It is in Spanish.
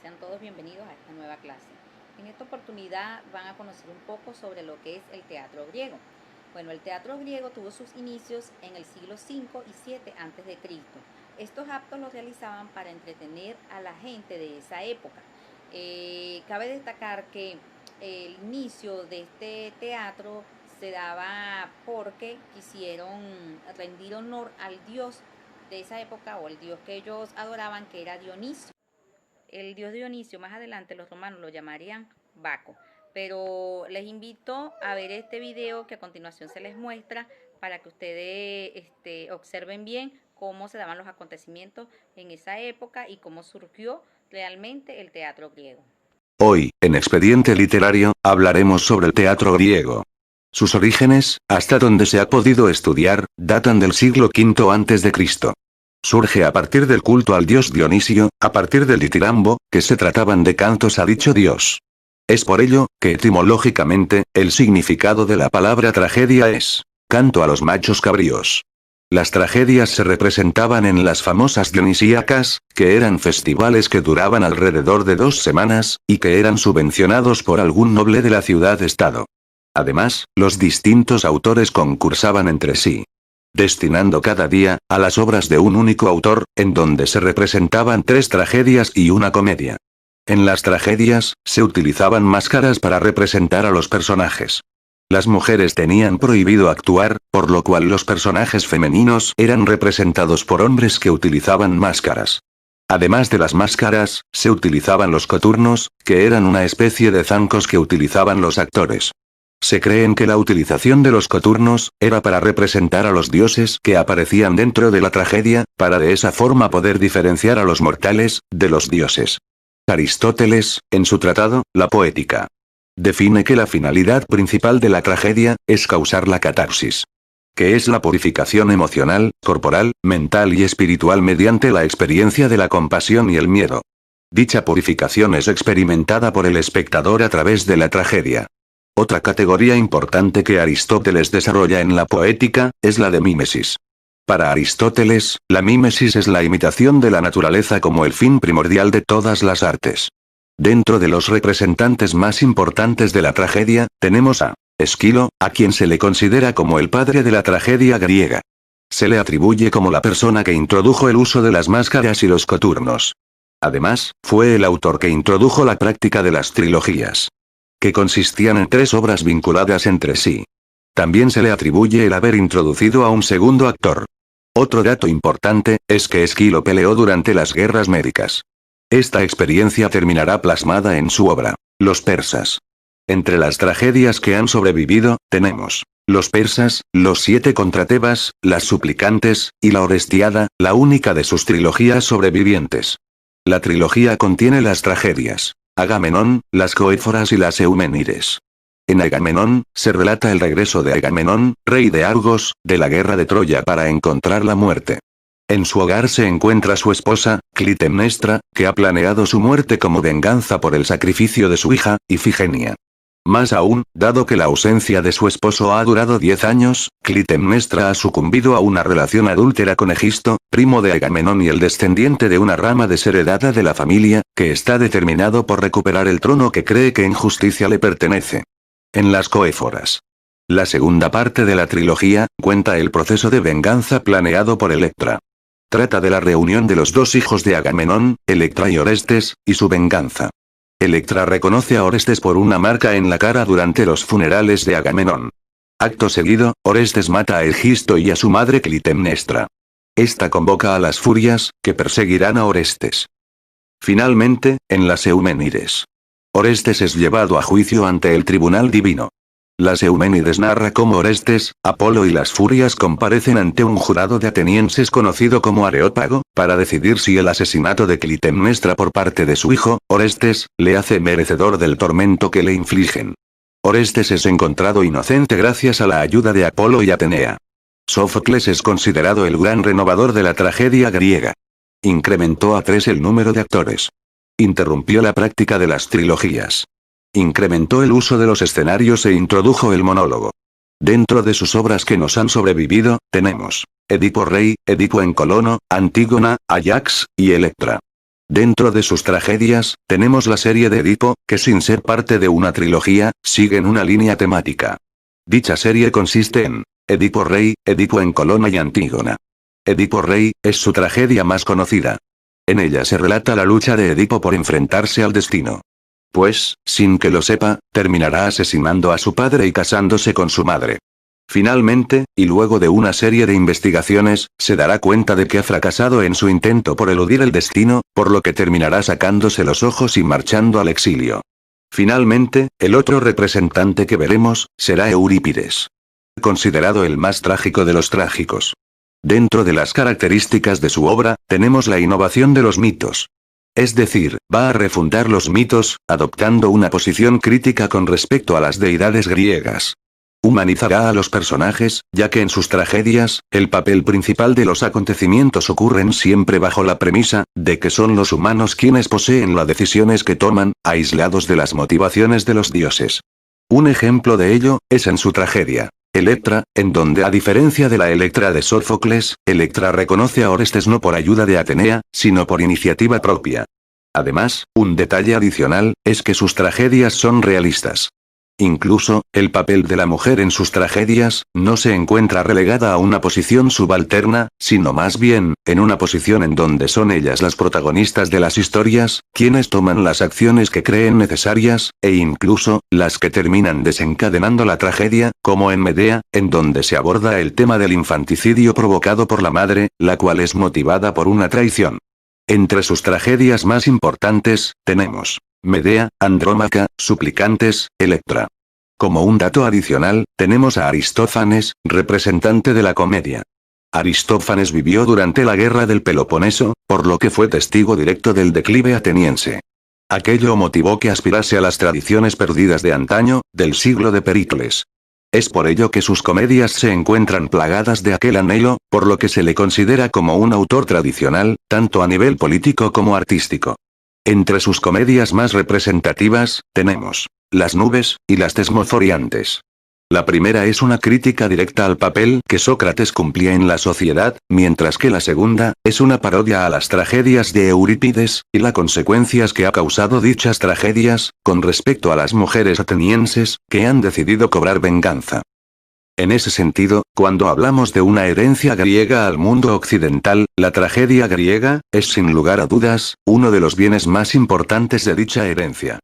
Sean todos bienvenidos a esta nueva clase. En esta oportunidad van a conocer un poco sobre lo que es el teatro griego. Bueno, el teatro griego tuvo sus inicios en el siglo V y VII a.C. Estos actos los realizaban para entretener a la gente de esa época. Cabe destacar que el inicio de este teatro se daba porque quisieron rendir honor al dios de esa época o el dios que ellos adoraban, que era Dionisio. El dios Dionisio, más adelante los romanos lo llamarían Baco. Pero les invito a ver este video que a continuación se les muestra para que ustedes observen bien cómo se daban los acontecimientos en esa época y cómo surgió realmente el teatro griego. Hoy, en Expediente Literario, hablaremos sobre el teatro griego. Sus orígenes, hasta donde se ha podido estudiar, datan del siglo V a.C. Surge a partir del culto al dios Dionisio, a partir del ditirambo, que se trataban de cantos a dicho dios. Es por ello, que etimológicamente, el significado de la palabra tragedia es canto a los machos cabríos. Las tragedias se representaban en las famosas dionisíacas, que eran festivales que duraban alrededor de 2 semanas, y que eran subvencionados por algún noble de la ciudad-estado. Además, los distintos autores concursaban entre sí, destinando cada día a las obras de un único autor, en donde se representaban 3 tragedias y una comedia. En las tragedias, se utilizaban máscaras para representar a los personajes. Las mujeres tenían prohibido actuar, por lo cual los personajes femeninos eran representados por hombres que utilizaban máscaras. Además de las máscaras, se utilizaban los coturnos, que eran una especie de zancos que utilizaban los actores. Se creen que la utilización de los coturnos era para representar a los dioses que aparecían dentro de la tragedia, para de esa forma poder diferenciar a los mortales de los dioses. Aristóteles, en su tratado, La Poética, define que la finalidad principal de la tragedia es causar la catarsis, que es la purificación emocional, corporal, mental y espiritual mediante la experiencia de la compasión y el miedo. Dicha purificación es experimentada por el espectador a través de la tragedia. Otra categoría importante que Aristóteles desarrolla en la Poética, es la de mímesis. Para Aristóteles, la mímesis es la imitación de la naturaleza como el fin primordial de todas las artes. Dentro de los representantes más importantes de la tragedia, tenemos a Esquilo, a quien se le considera como el padre de la tragedia griega. Se le atribuye como la persona que introdujo el uso de las máscaras y los coturnos. Además, fue el autor que introdujo la práctica de las trilogías, que consistían en 3 obras vinculadas entre sí. También se le atribuye el haber introducido a un segundo actor. Otro dato importante, es que Esquilo peleó durante las guerras médicas. Esta experiencia terminará plasmada en su obra, Los persas. Entre las tragedias que han sobrevivido, tenemos Los persas, Los 7 contra Tebas, Las suplicantes, y La Orestiada, la única de sus trilogías sobrevivientes. La trilogía contiene las tragedias Agamenón, las Coéforas y las Euménides. En Agamenón, se relata el regreso de Agamenón, rey de Argos, de la guerra de Troya para encontrar la muerte. En su hogar se encuentra su esposa, Clitemnestra, que ha planeado su muerte como venganza por el sacrificio de su hija, Ifigenia. Más aún, dado que la ausencia de su esposo ha durado 10 años, Clitemnestra ha sucumbido a una relación adúltera con Egisto, primo de Agamenón y el descendiente de una rama desheredada de la familia, que está determinado por recuperar el trono que cree que en justicia le pertenece. En las Coéforas, la segunda parte de la trilogía, cuenta el proceso de venganza planeado por Electra. Trata de la reunión de los 2 hijos de Agamenón, Electra y Orestes, y su venganza. Electra reconoce a Orestes por una marca en la cara durante los funerales de Agamenón. Acto seguido, Orestes mata a Egisto y a su madre Clitemnestra. Esta convoca a las furias, que perseguirán a Orestes. Finalmente, en las Euménides, Orestes es llevado a juicio ante el tribunal divino. Las Euménides narra cómo Orestes, Apolo y las furias comparecen ante un jurado de atenienses conocido como Areópago, para decidir si el asesinato de Clitemnestra por parte de su hijo, Orestes, le hace merecedor del tormento que le infligen. Orestes es encontrado inocente gracias a la ayuda de Apolo y Atenea. Sófocles es considerado el gran renovador de la tragedia griega. Incrementó a 3 el número de actores. Interrumpió la práctica de las trilogías. Incrementó el uso de los escenarios e introdujo el monólogo. Dentro de sus obras que nos han sobrevivido, tenemos Edipo Rey, Edipo en Colono, Antígona, Ajax, y Electra. Dentro de sus tragedias, tenemos la serie de Edipo, que sin ser parte de una trilogía, siguen una línea temática. Dicha serie consiste en Edipo Rey, Edipo en Colona y Antígona. Edipo Rey, es su tragedia más conocida. En ella se relata la lucha de Edipo por enfrentarse al destino. Pues, sin que lo sepa, terminará asesinando a su padre y casándose con su madre. Finalmente, y luego de una serie de investigaciones, se dará cuenta de que ha fracasado en su intento por eludir el destino, por lo que terminará sacándose los ojos y marchando al exilio. Finalmente, el otro representante que veremos, será Eurípides. Considerado el más trágico de los trágicos. Dentro de las características de su obra, tenemos la innovación de los mitos. Es decir, va a refutar los mitos, adoptando una posición crítica con respecto a las deidades griegas. Humanizará a los personajes, ya que en sus tragedias, el papel principal de los acontecimientos ocurren siempre bajo la premisa, de que son los humanos quienes poseen las decisiones que toman, aislados de las motivaciones de los dioses. Un ejemplo de ello, es en su tragedia Electra, en donde a diferencia de la Electra de Sófocles, Electra reconoce a Orestes no por ayuda de Atenea, sino por iniciativa propia. Además, un detalle adicional, es que sus tragedias son realistas. Incluso, el papel de la mujer en sus tragedias, no se encuentra relegada a una posición subalterna, sino más bien, en una posición en donde son ellas las protagonistas de las historias, quienes toman las acciones que creen necesarias, e incluso, las que terminan desencadenando la tragedia, como en Medea, en donde se aborda el tema del infanticidio provocado por la madre, la cual es motivada por una traición. Entre sus tragedias más importantes, tenemos Medea, Andrómaca, Suplicantes, Electra. Como un dato adicional, tenemos a Aristófanes, representante de la comedia. Aristófanes vivió durante la guerra del Peloponeso, por lo que fue testigo directo del declive ateniense. Aquello motivó que aspirase a las tradiciones perdidas de antaño, del siglo de Pericles. Es por ello que sus comedias se encuentran plagadas de aquel anhelo, por lo que se le considera como un autor tradicional, tanto a nivel político como artístico. Entre sus comedias más representativas, tenemos Las nubes, y Las tesmoforiantes. La primera es una crítica directa al papel que Sócrates cumplía en la sociedad, mientras que la segunda, es una parodia a las tragedias de Eurípides, y las consecuencias que ha causado dichas tragedias, con respecto a las mujeres atenienses, que han decidido cobrar venganza. En ese sentido, cuando hablamos de una herencia griega al mundo occidental, la tragedia griega, es sin lugar a dudas, uno de los bienes más importantes de dicha herencia.